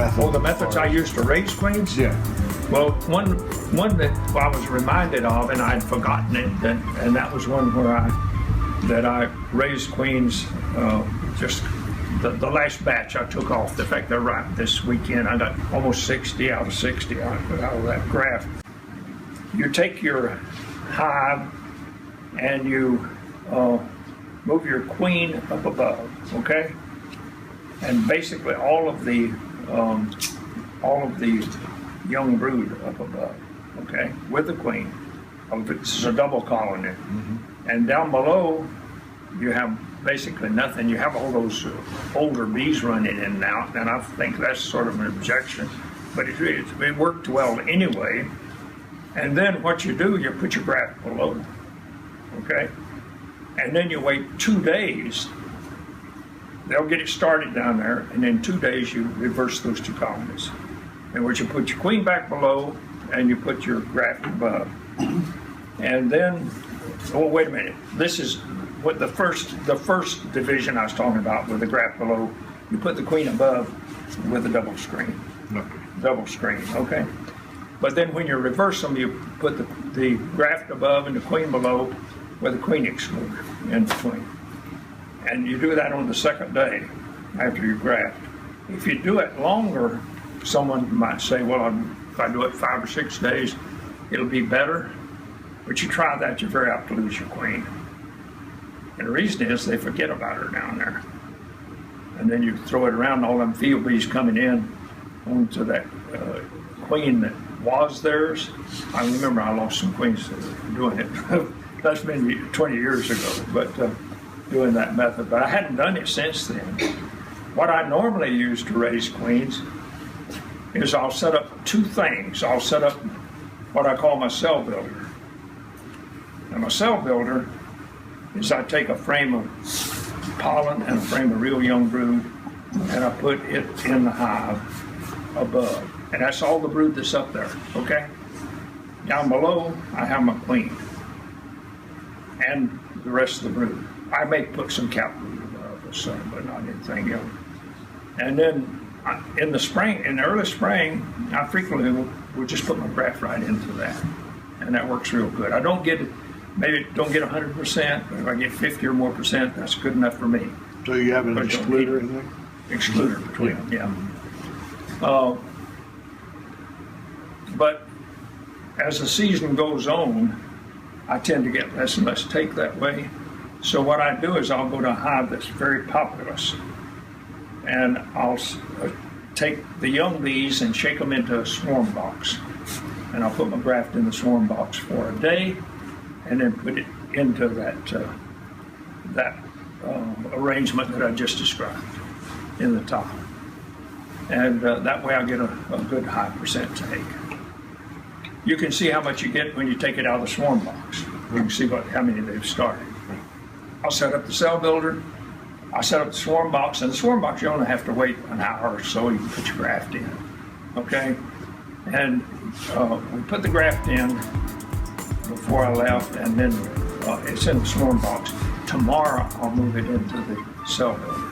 method? Oh, the methods I used to raise queens? Yeah. Well, one that I was reminded of, and I'd forgotten it, and that was one where I raised queens just the last batch I took off. In fact, they're right this weekend. I got almost 60 out of 60 out of that graft. You take your hive and you move your queen up above, okay? And basically all of the young brood up above, okay, with the queen. This is a double colony. And down below, you have basically nothing. You have all those older bees running in and out, and I think that's sort of an objection. But it worked well anyway. And then what you do, you put your graft below, okay? And then you wait 2 days. They'll get it started down there, and in 2 days you reverse those two colonies. In which you put your queen back below, and you put your graft above. And then, oh, wait a minute. This is what the first division I was talking about with the graft below. You put the queen above with a double screen. Okay. Double screen, okay? But then when you reverse them, you put the graft above and the queen below with a queen excluder in between. And you do that on the second day after you graft. If you do it longer, someone might say, well, if I do it 5 or 6 days, it'll be better. But you try that, you're very apt to lose your queen. And the reason is they forget about her down there. And then you throw it around, all them field bees coming in onto that queen that was theirs. I remember I lost some queens doing it. That's been 20 years ago, but doing that method. But I hadn't done it since then. What I normally use to raise queens is I'll set up two things. I'll set up what I call my cell builder. And my cell builder is I take a frame of pollen and a frame of real young brood, and I put it in the hive above. And that's all the brood that's up there, okay? Down below, I have my queen and the rest of the brood. I may put some cap brood above or something, but not anything else. And then in the spring, in the early spring, I frequently will just put my graft right into that. And that works real good. I don't get, maybe don't get 100%, but if I get 50 or more percent, that's good enough for me. So you have an But excluder in there? Excluder between them, yeah. But as the season goes on, I tend to get less and less take that way. So what I do is I'll go to a hive that's very populous, and I'll take the young bees and shake them into a swarm box. And I'll put my graft in the swarm box for a day, and then put it into that arrangement that I just described in the top. And that way I get a good high percent take. You can see how much you get when you take it out of the swarm box. You can see how many they've started. I'll set up the cell builder. I'll set up the swarm box. And the swarm box, you only have to wait an hour or so. You can put your graft in, okay? And we put the graft in before I left, and then it's in the swarm box. Tomorrow, I'll move it into the cell builder.